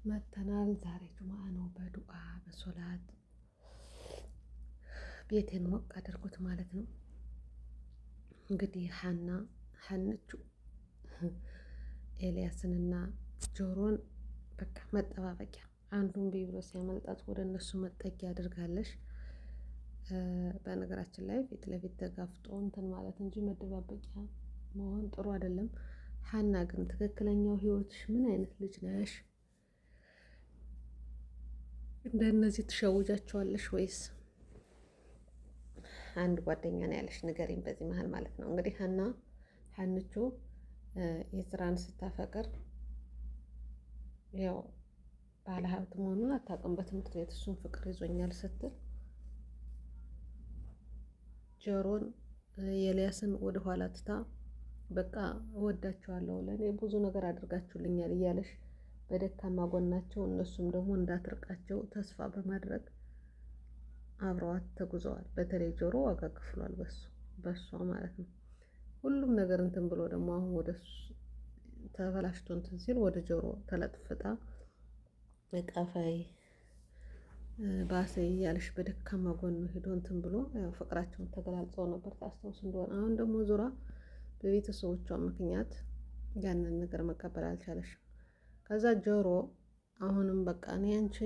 መተናል። ዛሬ ጁምአ ነው። በዱዓ በሶላት ቤቴን ሞቅ አድርጉት ማለት ነው። እንግዲህ ሀንቹ ኤልያስንና ጆሮን በቃ መጠባበቂያ አንዱን ቢብሎ ሲያመልጣት ወደ እነሱ መጠጊያ አድርጋለሽ። በነገራችን ላይ ፊት ለፊት ተጋፍጦ እንትን ማለት እንጂ መደባበቂያ መሆን ጥሩ አይደለም። ሀና ግን ትክክለኛው ህይወትሽ ምን አይነት ልጅ ነሽ? እንደነዚህ ትሸውጃቸዋለሽ ወይስ አንድ ጓደኛ ነው ያለሽ? ንገሪኝ በዚህ መሀል ማለት ነው። እንግዲህ ሀንቹ የስራን ስታፈቅር ያው ባለ ሀብት መሆኑን አታውቅም። በትምህርት ቤት እሱን ፍቅር ይዞኛል ስትል ጆሮን የኤልያስን ወደ ኋላ ትታ በቃ እወዳቸዋለሁ ለእኔ ብዙ ነገር አድርጋችሁልኛል እያለሽ በደካማ ጎናቸው እነሱም ደግሞ እንዳትርቃቸው ተስፋ በማድረግ አብረዋት ተጉዘዋል። በተለይ ጆሮ ዋጋ ከፍሏል በሷ ማለት ነው። ሁሉም ነገር እንትን ብሎ ደግሞ አሁን ወደ ተበላሽቶ እንትን ሲል ወደ ጆሮ ተለጥፍጣ እቀፈይ ባሰ እያለሽ በደካማ ጎኑ ሄዶ እንትን ብሎ ያው ፍቅራቸውን ተገላልጸው ነበር ታስታውስ እንደሆነ። አሁን ደግሞ ዙራ በቤተሰቦቿ ምክንያት ያንን ነገር መቀበል አልቻለሽም። ከዛ ጆሮ አሁንም በቃ እኔ አንቺ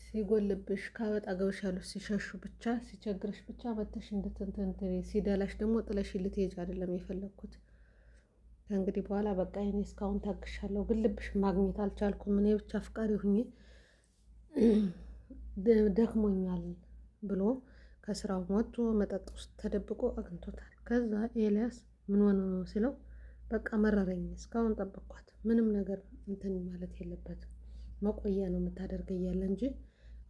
ሲጎልብሽ ካበጣ ገብሽ ያሉ ሲሸሹ ብቻ ሲቸግርሽ ብቻ መተሽ እንድትንትንትሪ ሲደላሽ ደግሞ ጥለሽ ልትሄጂ አይደለም የፈለግኩት። ከእንግዲህ በኋላ በቃ እኔ እስካሁን ታግሻለሁ፣ ግን ልብሽ ማግኘት አልቻልኩም። እኔ ብቻ አፍቃሪ ሁኜ ደክሞኛል ብሎ ከስራው ወጥቶ መጠጥ ውስጥ ተደብቆ አግኝቶታል። ከዛ ኤልያስ ምን ሆነ ነው ሲለው በቃ መረረኝ፣ እስካሁን ጠበቅኳት፣ ምንም ነገር እንትን ማለት የለበትም መቆያ ነው የምታደርግ እያለ እንጂ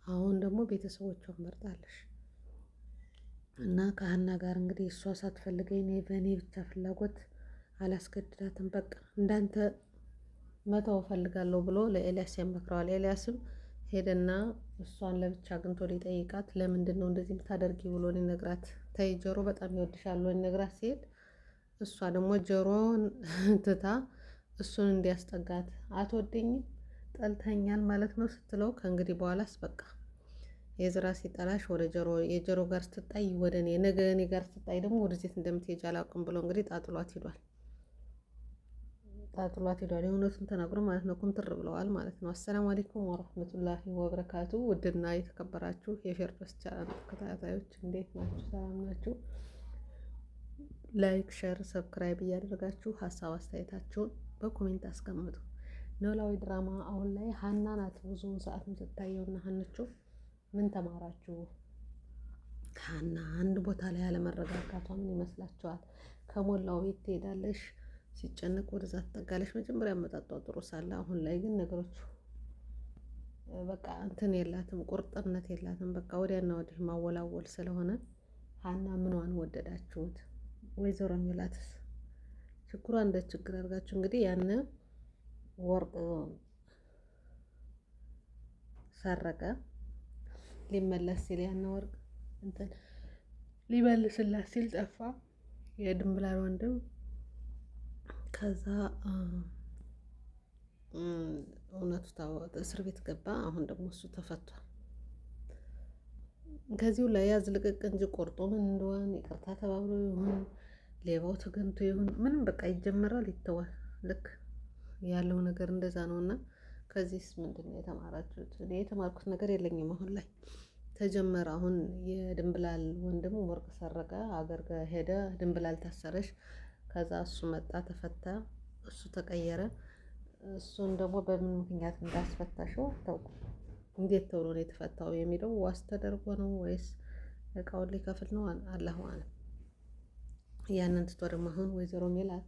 አሁን ደግሞ ቤተሰቦቿን መርጣለሽ እና ከሀና ጋር እንግዲህ እሷ ሳትፈልገኝ እኔ በእኔ ብቻ ፍላጎት አላስገድዳትም፣ በቃ እንዳንተ መተው እፈልጋለሁ ብሎ ለኤልያስ ያመክረዋል። ኤልያስም ሄደና እሷን ለብቻ አግኝቶ ሊጠይቃት ለምንድን ነው እንደዚህ የምታደርጊ ብሎ ሊነግራት፣ ተይ ጆሮ በጣም ይወድሻል ብሎ ሊነግራት ሲሄድ እሷ ደግሞ ጆሮን ትታ እሱን እንዲያስጠጋት አትወደኝም ጠልተኛል ማለት ነው ስትለው ከእንግዲህ በኋላስ በቃ የዝራ ሲጠላሽ ወደ የጆሮ ጋር ስትጣይ ወደ እኔ ነገ እኔ ጋር ስትጣይ ደግሞ ወደ ዜት እንደምትሄጅ አላውቅም ብሎ እንግዲህ ጣጥሏት ሂዷል። የእውነቱን ተናግሮ ማለት ነው። ኩምትር ብለዋል ማለት ነው። አሰላሙ አለይኩም ወረህመቱላሂ ወበረካቱ። ውድና የተከበራችሁ የፌርዶስ ቻናል ተከታታዮች እንዴት ናችሁ? ሰላም ናችሁ? ላይክ፣ ሸር፣ ሰብስክራይብ እያደረጋችሁ ሀሳብ አስተያየታችሁን በኮሜንት አስቀምጡ። ኖላዊ ድራማ አሁን ላይ ሀና ናት ብዙውን ሰዓት የምትታየውና ሀንቾ ምን ተማራችሁ? ሀና አንድ ቦታ ላይ ያለመረጋጋቷ ምን ይመስላችኋል? ከሞላው ቤት ትሄዳለሽ፣ ሲጨነቅ ወደዛ ትጠጋለሽ። መጀመሪያ አመጣጧ ጥሩ ሳለ አሁን ላይ ግን ነገሮቹ በቃ እንትን የላትም፣ ቁርጥነት የላትም። በቃ ወዲያና ወዲህ ማወላወል ስለሆነ ሀና ምኗን ወደዳችሁት? ወይዘሮ ሚላትስ ችግሯ እንደ ችግር አድርጋችሁ እንግዲህ ያን ወርቅ ሰረቀ ሊመለስ ሲል ያን ወርቅ እንትን ሊመልስላት ሲል ጠፋ የድንብላል ወንድም። ከዛ እውነቱ ታወቀ፣ እስር ቤት ገባ። አሁን ደግሞ እሱ ተፈቷል። ከዚሁ ላይ ያዝ ልቅቅ እንጂ ቆርጦ ምን እንደሆነ ይቅርታ ተባብሎ ይሁን ሌባው ተገንቶ ይሁን ምንም በቃ ይጀመራል ይተዋል። ልክ ያለው ነገር እንደዛ ነው። እና ከዚህስ ምንድን ነው የተማራችሁት? እኔ የተማርኩት ነገር የለኝም። አሁን ላይ ተጀመረ። አሁን የድንብላል ወንድም ወርቅ ሰረቀ፣ አገር ሄደ፣ ድንብላል ታሰረሽ። ከዛ እሱ መጣ ተፈታ፣ እሱ ተቀየረ። እሱን ደግሞ በምን ምክንያት እንዳስፈታሽው አታውቁ። እንዴት ተብሎ ነው የተፈታው የሚለው ዋስ ተደርጎ ነው ወይስ እቃውን ሊከፍል ነው? አላህ ማለት ያንን ትቶ ደግሞ አሁን ወይዘሮ ሜላት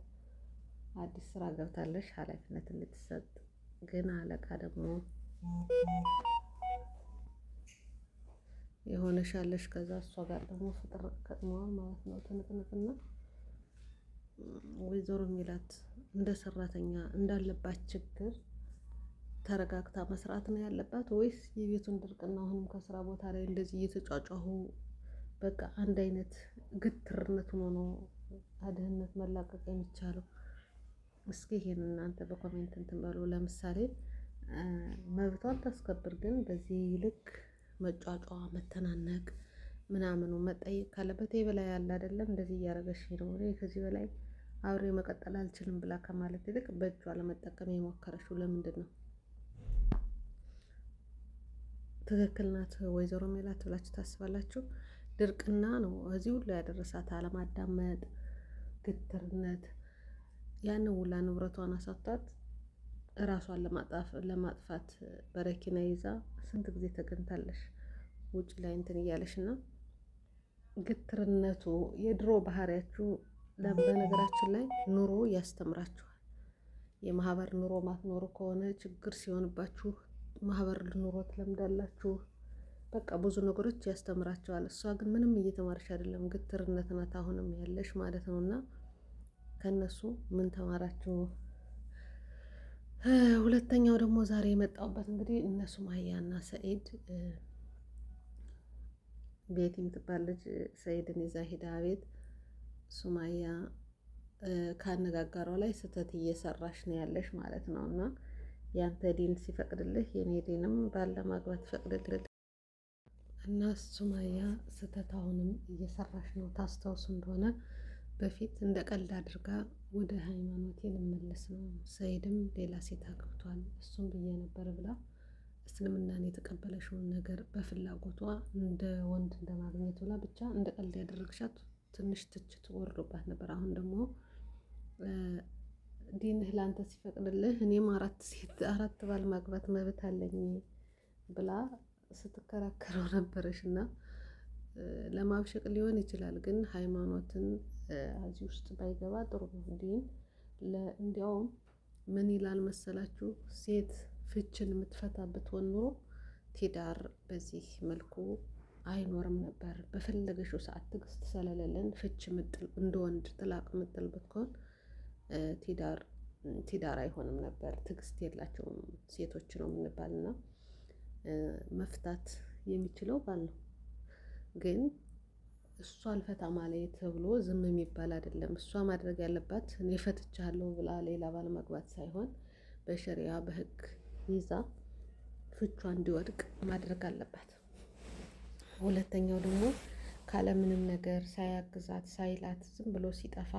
አዲስ ስራ ገብታለሽ ኃላፊነት እንድትሰጥ ግን አለቃ ደግሞ የሆነሻለሽ። ከዛ እሷ ጋር ደግሞ ፍቅር ገጥመዋል ማለት ነው። ትንቅንቅና ወይዘሮ ሜላት እንደ ሰራተኛ እንዳለባት ችግር ተረጋግታ መስራት ነው ያለባት ወይስ የቤቱን ድርቅና አሁንም ከስራ ቦታ ላይ እንደዚህ እየተጫጫሁ በቃ አንድ አይነት ግትርነት ሆኖ ነው ከድህነት መላቀቅ የሚቻለው? እስኪ ይሄን እናንተ በኮሜንት እንትን በሉ። ለምሳሌ መብቷን ታስከብር። ግን በዚህ ልክ መጫጫ፣ መተናነቅ ምናምኑ መጠየቅ ካለበት በላይ ያለ አይደለም እንደዚህ እያደረገሽ ነው እኔ ከዚህ በላይ አብሬ መቀጠል አልችልም ብላ ከማለት ይልቅ በእጇ ለመጠቀም የሞከረችው ለምንድን ነው? ትክክል ናት ወይዘሮ ሜላት ብላችሁ ታስባላችሁ? ድርቅና ነው እዚህ ሁሉ ያደረሳት፣ አለማዳመጥ፣ ግትርነት፣ ያንን ሁላ ንብረቷን አሳጣት። እራሷን ለማጥፋት በረኪና ይዛ ስንት ጊዜ ተገኝታለሽ ውጭ ላይ እንትን እያለሽ እና ግትርነቱ የድሮ ባህሪያችሁ በነገራችን ላይ ኑሮ ያስተምራችኋል። የማህበር ኑሮ ማትኖሩ ከሆነ ችግር ሲሆንባችሁ ማህበር ኑሮ ትለምዳላችሁ። በቃ ብዙ ነገሮች ያስተምራቸዋል። እሷ ግን ምንም እየተማረች አይደለም፣ ግትርነት ናት አሁንም ያለሽ ማለት ነው። እና ከነሱ ምን ተማራችሁ? ሁለተኛው ደግሞ ዛሬ የመጣሁበት እንግዲህ እነ ሱማያና ሰኢድ፣ ቤት የምትባል ልጅ ሰኢድን ይዛ ሄዳ ቤት ሱማያ ካነጋገሯ ላይ ስህተት እየሰራሽ ነው ያለሽ ማለት ነው። እና ያንተ ዲን ሲፈቅድልህ የኔ ዲንም ባለ ማግባት ይፈቅድልህ እና ሱማያ ስህተት አሁንም እየሰራሽ ነው። ታስታውሱ እንደሆነ በፊት እንደ ቀልድ አድርጋ ወደ ሃይማኖቴ ልመለስ ነው፣ ሰኢድም ሌላ ሴት አግብቷል እሱም ብዬ ነበር ብላ እስልምናን የተቀበለሽውን ነገር በፍላጎቷ እንደ ወንድ እንደማግኘት ብላ ብቻ እንደ ቀልድ ያደረግሻት ትንሽ ትችት ወርዶባት ነበር። አሁን ደግሞ ዲንህ ላንተ ሲፈቅድልህ እኔም አራት ባል ማግባት መብት አለኝ ብላ ስትከራከረው ነበረሽ እና ለማብሸቅ ሊሆን ይችላል። ግን ሃይማኖትን እዚህ ውስጥ ባይገባ ጥሩ ነው። ዲን እንዲያውም ምን ይላል መሰላችሁ? ሴት ፍችን የምትፈታበት ኑሮ ትዳር በዚህ መልኩ አይኖርም ነበር። በፈለገሽው ሰዓት ትዕግስት ስለሌለን ፍች እንደ ወንድ ጥላቅ የምጥልበት ከሆን ትዳር አይሆንም ነበር። ትዕግስት የላቸውም ሴቶች ነው የምንባልና መፍታት የሚችለው ባል ነው። ግን እሷ አልፈታ ማለት ተብሎ ዝም የሚባል አይደለም። እሷ ማድረግ ያለባት እኔ ፈትቻለሁ ብላ ሌላ ባል መግባት ሳይሆን በሸሪያ በህግ ይዛ ፍቿ እንዲወድቅ ማድረግ አለባት። ሁለተኛው ደግሞ ካለምንም ነገር ሳያግዛት ሳይላት ዝም ብሎ ሲጠፋ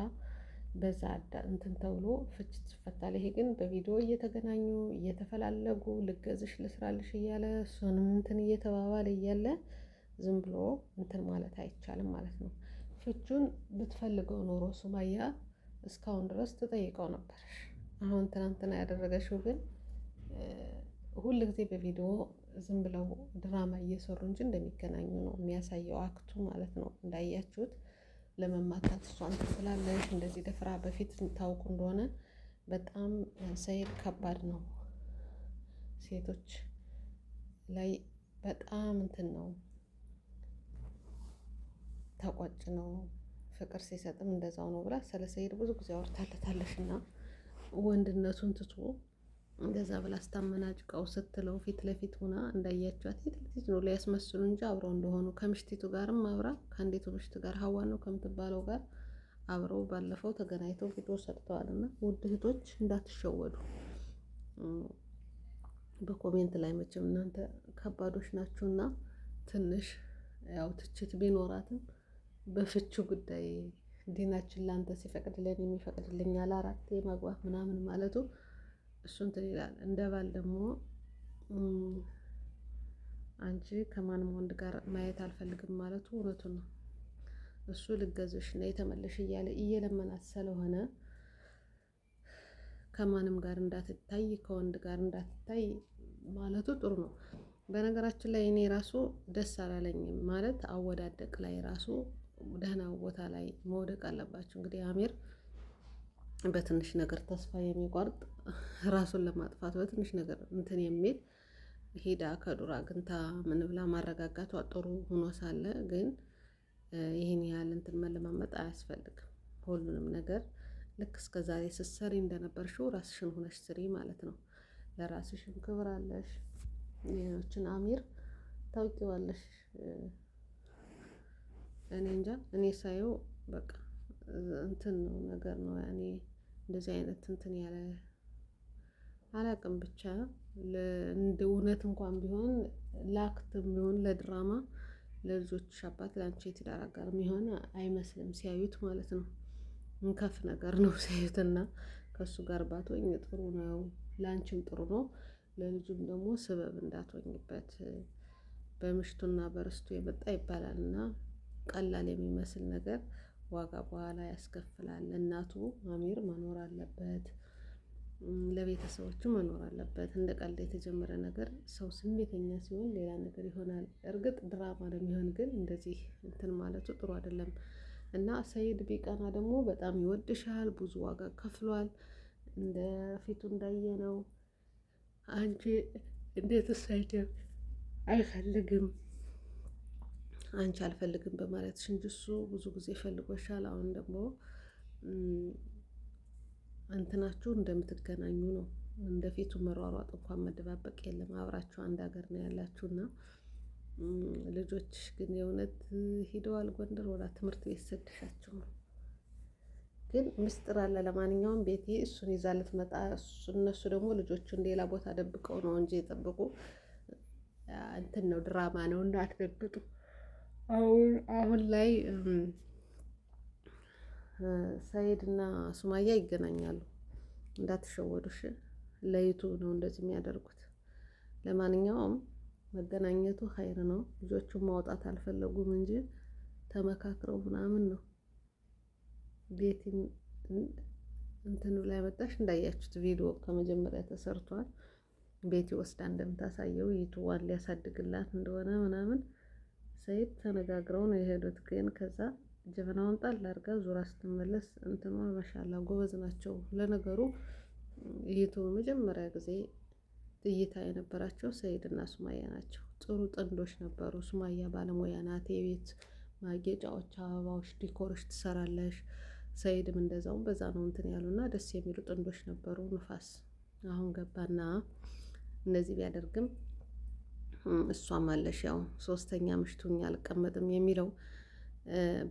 በዛ እንትን ተብሎ ፍች ትፈታል። ይሄ ግን በቪዲዮ እየተገናኙ እየተፈላለጉ ልገዝሽ ልስራልሽ እያለ እሱንም እንትን እየተባባለ እያለ ዝም ብሎ እንትን ማለት አይቻልም ማለት ነው። ፍቹን ብትፈልገው ኖሮ ሱማያ እስካሁን ድረስ ትጠይቀው ነበር። አሁን ትናንትና ያደረገችው ግን ሁል ጊዜ በቪዲዮ ዝም ብለው ድራማ እየሰሩ እንጂ እንደሚገናኙ ነው የሚያሳየው አክቱ ማለት ነው። እንዳያችሁት ለመማታት እሷን ትላለች እንደዚህ ደፍራ። በፊት ታውቁ እንደሆነ በጣም ሰኢድ ከባድ ነው፣ ሴቶች ላይ በጣም እንትን ነው፣ ተቆጭ ነው። ፍቅር ሲሰጥም እንደዛው ነው ብላ ስለ ሰኢድ ብዙ ጊዜ አውርታለታለሽ እና ወንድነቱን ትቶ እንደዛ ብላ ስታመናጭቀው ስትለው ፊት ለፊት ሆና እንዳያችኋት የት ነው ሊያስመስሉ እንጂ አብረው እንደሆኑ ከምሽቲቱ ጋርም አብራ ከአንዲቱ ምሽት ጋር ሀዋን ነው ከምትባለው ጋር አብረው ባለፈው ተገናኝተው ቪዲዮ ሰርተዋልና ውድ እህቶች እንዳትሸወዱ። በኮሜንት ላይ መቼም እናንተ ከባዶች ናችሁና ትንሽ ያው ትችት ቢኖራትም በፍቹ ጉዳይ ዲናችን ላንተ ሲፈቅድልን የሚፈቅድልኝ አለ አራት ማግባት ምናምን ማለቱ እሱ እንትን ይላል። እንደ ባል ደግሞ አንቺ ከማንም ወንድ ጋር ማየት አልፈልግም ማለቱ እውነቱን ነው። እሱ ልገዝሽ ነው የተመለሽ እያለ እየለመናት ስለሆነ ከማንም ጋር እንዳትታይ ከወንድ ጋር እንዳትታይ ማለቱ ጥሩ ነው። በነገራችን ላይ እኔ ራሱ ደስ አላለኝም ማለት አወዳደቅ ላይ ራሱ ደህና ቦታ ላይ መውደቅ አለባቸው። እንግዲህ አሚር በትንሽ ነገር ተስፋ የሚቆርጥ ራሱን ለማጥፋት በትንሽ ነገር እንትን የሚል ሄዳ ከዱር አግኝታ ምን ብላ ማረጋጋቷ ጥሩ ሆኖ ሳለ ግን ይህን ያህል እንትን መለማመጥ አያስፈልግም። ሁሉንም ነገር ልክ እስከ ዛሬ ስትሰሪ እንደነበርሽው ራስሽን ሆነሽ ስሪ ማለት ነው። ለራስሽም ክብር አለሽ። ሌሎችን አሚር ታውቂዋለሽ። እኔ እንጃ እኔ ሳየው በቃ እንትን ነው ነገር ነው ያኔ እንደዚህ አይነት እንትን ያለ አላቅም ብቻ እንደ እውነት እንኳን ቢሆን ለአክትም ቢሆን ለድራማ ለልጆችሽ አባት ለአንቺ የትዳር አጋር የሚሆን አይመስልም ሲያዩት ማለት ነው። እንከፍ ነገር ነው ሲያዩትና ከእሱ ጋር ባትሆኝ ጥሩ ነው፣ ለአንቺም ጥሩ ነው፣ ለልጁም ደግሞ ስበብ እንዳትሆኝበት። በምሽቱና በርስቱ የመጣ ይባላልና ቀላል የሚመስል ነገር ዋጋ በኋላ ያስከፍላል። እናቱ አሚር መኖር አለበት፣ ለቤተሰቦቹ መኖር አለበት። እንደ ቀልድ የተጀመረ ነገር ሰው ስሜተኛ ሲሆን ሌላ ነገር ይሆናል። እርግጥ ድራማ ለሚሆን ግን እንደዚህ እንትን ማለቱ ጥሩ አይደለም። እና ሰይድ ቢቀና ደግሞ በጣም ይወድሻል፣ ብዙ ዋጋ ከፍሏል። እንደ ፊቱ እንዳየነው አንቺ እንዴት ሳይደም አይፈልግም አንቺ አልፈልግም በማለትሽ እንጂ እሱ ብዙ ጊዜ ፈልጎሻል። አሁን ደግሞ እንትናችሁ እንደምትገናኙ ነው። እንደፊቱ መሯሯጥ እንኳን መደባበቅ የለም። አብራችሁ አንድ ሀገር ነው ያላችሁና ልጆችሽ ግን የእውነት ሂደዋል ጎንደር ወደ ትምህርት ቤት ሰድሻቸው ነው። ግን ምስጢር አለ። ለማንኛውም ቤቴ እሱን ይዛ ልትመጣ እነሱ ደግሞ ልጆቹን ሌላ ቦታ ደብቀው ነው እንጂ የጠበቁ እንትን ነው ድራማ ነው እና አትደብጡ። አሁን ላይ ሰይድ እና ሱማያ ይገናኛሉ። እንዳትሸወዱሽ፣ ለዩቱብ ነው እንደዚህ የሚያደርጉት። ለማንኛውም መገናኘቱ ኸይር ነው። ልጆቹን ማውጣት አልፈለጉም እንጂ ተመካክረው ምናምን ነው። ቤቲ እንትኑ ላይ መጣሽ እንዳያችሁት ቪዲዮ ከመጀመሪያ ተሰርቷል። ቤቲ ወስዳ እንደምታሳየው ዩቱቧን ሊያሳድግላት እንደሆነ ምናምን ሰይድ ተነጋግረው ነው የሄዱት። ግን ከዛ ጀበናውን ጣል አድርጋ ዙራ ስትመለስ እንትኗ ማሻላ ጎበዝ ናቸው። ለነገሩ ዩቱብ መጀመሪያ ጊዜ እይታ የነበራቸው ሰይድ እና ሱማያ ናቸው። ጥሩ ጥንዶች ነበሩ። ሱማያ ባለሙያ ናት። የቤት ማጌጫዎች፣ አበባዎች፣ ዲኮሮች ትሰራለሽ። ሰይድም እንደዛው በዛ ነው እንትን ያሉና ደስ የሚሉ ጥንዶች ነበሩ። ንፋስ አሁን ገባና እንደዚህ ቢያደርግም እሷም አለሽ ያው ሶስተኛ ምሽቱኝ አልቀመጥም የሚለው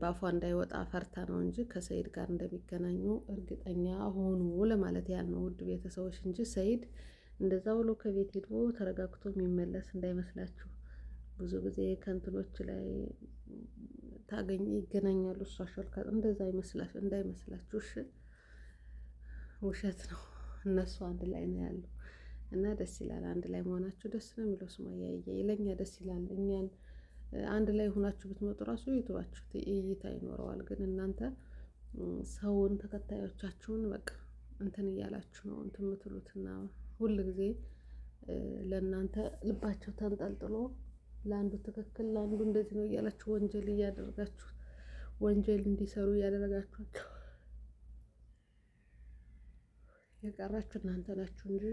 በአፏ እንዳይወጣ ፈርታ ነው እንጂ ከሰይድ ጋር እንደሚገናኙ እርግጠኛ ሆኑ ለማለት ያህል ነው ውድ ቤተሰቦች። እንጂ ሰይድ እንደዛ ብሎ ከቤት ሄዶ ተረጋግቶ የሚመለስ እንዳይመስላችሁ። ብዙ ጊዜ ከእንትኖች ላይ ይገናኛሉ። እሷ ሾልካ እንደዛ እንዳይመስላችሁ እሺ። ውሸት ነው። እነሱ አንድ ላይ ነው ያሉ እና ደስ ይላል። አንድ ላይ መሆናችሁ ደስ ነው የሚለው። ሱማያ ለኛ ደስ ይላል። እኛን አንድ ላይ ሆናችሁ ብትመጡ ራሱ ዩቱባችሁ እይታ ይኖረዋል። ግን እናንተ ሰውን ተከታዮቻችሁን በቃ እንትን እያላችሁ ነው እንትን የምትሉትና ሁል ጊዜ ለእናንተ ልባቸው ተንጠልጥሎ ለአንዱ ትክክል ለአንዱ እንደዚህ ነው እያላችሁ ወንጀል እያደረጋችሁ ወንጀል እንዲሰሩ እያደረጋችኋቸው የቀራችሁ እናንተ ናችሁ እንጂ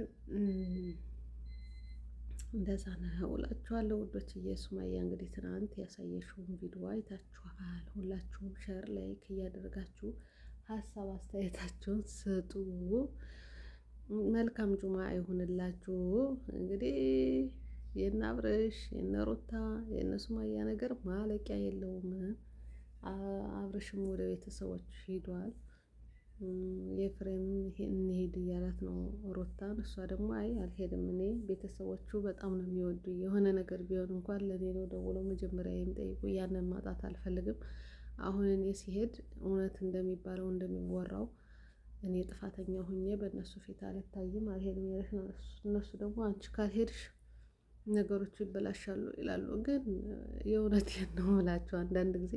እንደዛ ነው እላችኋለሁ ውዶችዬ። ሱማያ እንግዲህ ትናንት ያሳየሽውን ቪዲዮ አይታችኋል። ሁላችሁም ሸር ላይክ እያደረጋችሁ ሀሳብ አስተያየታችሁን ስጡ። መልካም ጁማ ይሁንላችሁ። እንግዲህ የነ አብርሽ የነ ሩታ የነ ሱማያ ነገር ማለቂያ የለውም። አብርሽም ወደ ቤተሰቦች ሂዷል። የፍሬም እንሄድ እያላት ነው ሩታን። እሷ ደግሞ አይ አልሄድም፣ እኔ ቤተሰቦቹ በጣም ነው የሚወዱ፣ የሆነ ነገር ቢሆን እንኳን ለእኔ ነው ደውለው መጀመሪያ የሚጠይቁ፣ ያንን ማጣት አልፈልግም። አሁን እኔ ሲሄድ እውነት እንደሚባለው እንደሚወራው እኔ ጥፋተኛ ሁኜ በእነሱ ፊት አልታይም፣ አልሄድም ያለሽ ነው። እነሱ ደግሞ አንቺ ካልሄድሽ ነገሮቹ ይበላሻሉ ይላሉ። ግን የእውነቴን ነው የምላቸው። አንዳንድ ጊዜ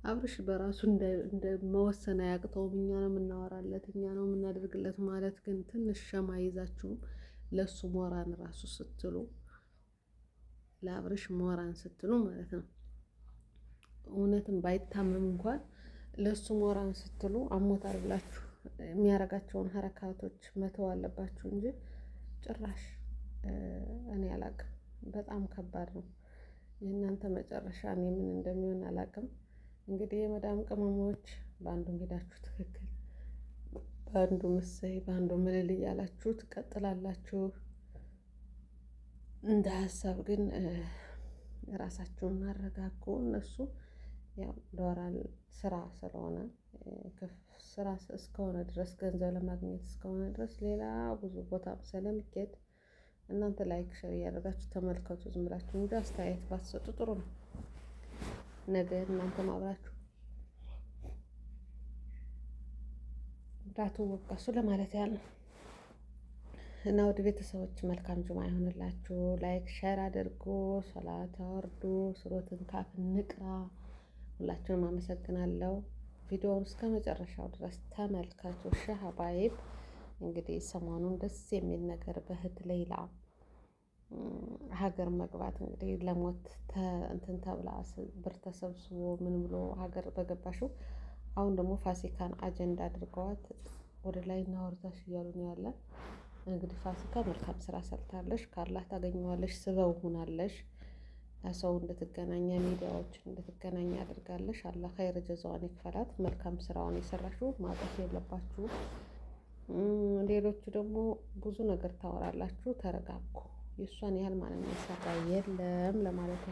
አብርሽ በራሱ እንደ መወሰን አያቅተውም። እኛ ነው የምናወራለት፣ እኛ ነው የምናደርግለት ማለት ግን ትንሽ ሸማ ይዛችሁም ለእሱ ሞራን ራሱ ስትሉ፣ ለአብርሽ ሞራን ስትሉ ማለት ነው እውነትም ባይታመም እንኳን ለእሱ ሞራን ስትሉ አሞታል ብላችሁ የሚያረጋቸውን ሀረካቶች መተው አለባችሁ እንጂ ጭራሽ እኔ አላቅም። በጣም ከባድ ነው የእናንተ መጨረሻ። እኔ ምን እንደሚሆን አላቅም። እንግዲህ የመዳም ቅመሞች በአንዱ ሄዳችሁ ትክክል፣ በአንዱ ምሰይ፣ በአንዱ ምልል እያላችሁ ትቀጥላላችሁ። እንደ ሀሳብ ግን ራሳችሁን አረጋጉ። እነሱ ያው ዶራል ስራ ስለሆነ ስራ እስከሆነ ድረስ ገንዘብ ለማግኘት እስከሆነ ድረስ ሌላ ብዙ ቦታ ስለሚኬድ እናንተ ላይክ ሸር እያደረጋችሁ ተመልከቱ። ዝም ብላችሁ እንጂ አስተያየት ባትሰጡ ጥሩ ነው። ነገ እናንተም አብራችሁ እንዳትወቀሱ ለማለት ያህል ነው። እና ውድ ቤተሰቦች መልካም ጁማ ይሆንላችሁ። ላይክ ሸር አድርጉ፣ ሰላት አወርዱ፣ ሱረቱን ካፍ እንቅራ። ሁላችሁንም አመሰግናለሁ። ቪዲዮውን እስከ መጨረሻው ድረስ ተመልከቱ። ሀባይብ እንግዲህ ሰሞኑን ደስ የሚል ነገር በእህት ሌላ ሀገር መግባት እንግዲህ ለሞት እንትን ተብላ ብር ተሰብስቦ ምን ብሎ ሀገር በገባሽው። አሁን ደግሞ ፋሲካን አጀንዳ አድርገዋት ወደ ላይ እና ወርታሽ እያሉ ነው ያለ። እንግዲህ ፋሲካ መልካም ስራ ሰርታለሽ፣ ካላህ ታገኘዋለሽ፣ ስበው ሆናለሽ፣ ሰው እንድትገናኝ ሚዲያዎችን እንድትገናኝ አድርጋለሽ። አላህ ኸይር ጀዛዋን ይክፈላት። መልካም ስራውን የሰራሽው ማጣት የለባችሁ። ሌሎቹ ደግሞ ብዙ ነገር ታወራላችሁ፣ ተረጋጉ። የእሷን ያህል ማንም የሰራ የለም ለማለት